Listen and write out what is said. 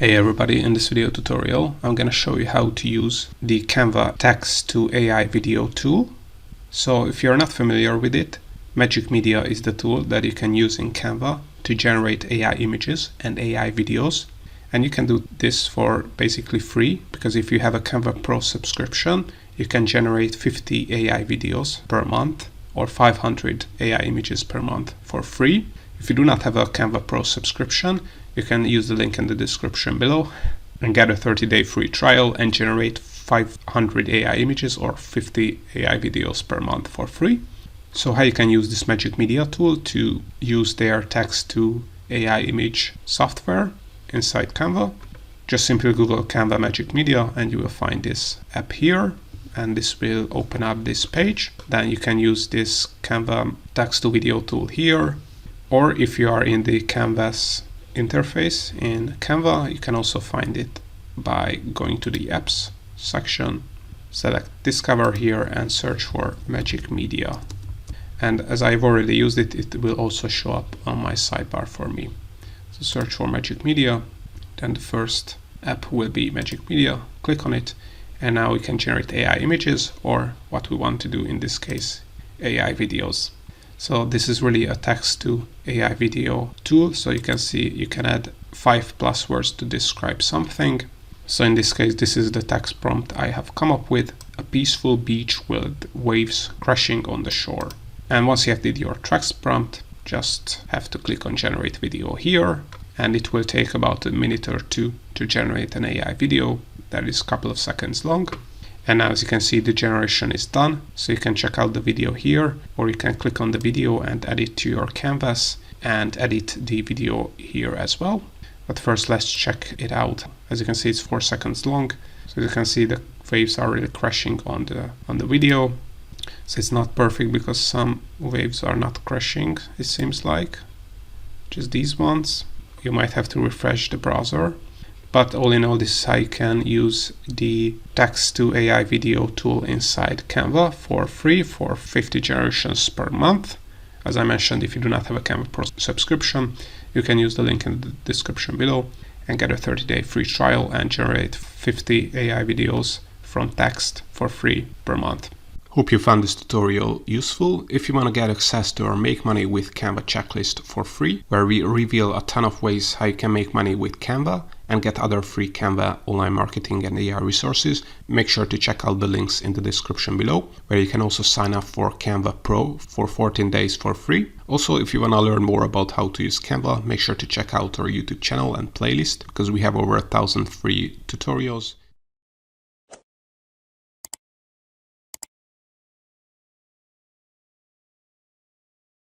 Hey everybody, in this video tutorial I'm going to show you how to use the Canva Text to AI video tool. So if you're not familiar with it, Magic Media is the tool that you can use in Canva to generate AI images and AI videos. And you can do this for basically free, because if you have a Canva Pro subscription, you can generate 50 AI videos per month or 500 AI images per month for free. If you do not have a Canva Pro subscription, you can use the link in the description below and get a 30-day free trial and generate 500 AI images or 50 AI videos per month for free. So how you can use this Magic Media tool to use their text to AI image software inside Canva. Just simply Google Canva Magic Media and you will find this app here, and this will open up this page. Then you can use this Canva text to video tool here, or if you are in the Canvas interface in Canva, you can also find it by going to the apps section, select discover here and search for Magic Media. And as I've already used it, it will also show up on my sidebar for me. So search for Magic Media, then the first app will be Magic Media, click on it, and now we can generate AI images, or what we want to do in this case, AI videos. So this is really a text to AI video tool. So you can see you can add 5+ words to describe something. So in this case, this is the text prompt I have come up with: a peaceful beach with waves crashing on the shore. And once you have did your text prompt, just have to click on generate video here, and it will take about a minute or two to generate an AI video that is a couple of seconds long. And now, as you can see, the generation is done. So you can check out the video here, or you can click on the video and add it to your canvas and edit the video here as well. But first, let's check it out. As you can see, it's 4 seconds long. So you can see the waves are really crashing on the video. So it's not perfect because some waves are not crashing, it seems like. Just these ones. You might have to refresh the browser. But all in all, this is how you can use the text to AI video tool inside Canva for free for 50 generations per month. As I mentioned, if you do not have a Canva Pro subscription, you can use the link in the description below and get a 30-day free trial and generate 50 AI videos from text for free per month. Hope you found this tutorial useful. If you want to get access to our Make Money with Canva checklist for free, where we reveal a ton of ways how you can make money with Canva and get other free Canva online marketing and AI resources, make sure to check out the links in the description below, where you can also sign up for Canva Pro for 14 days for free. Also, if you want to learn more about how to use Canva, make sure to check out our YouTube channel and playlist, because we have over 1,000 free tutorials.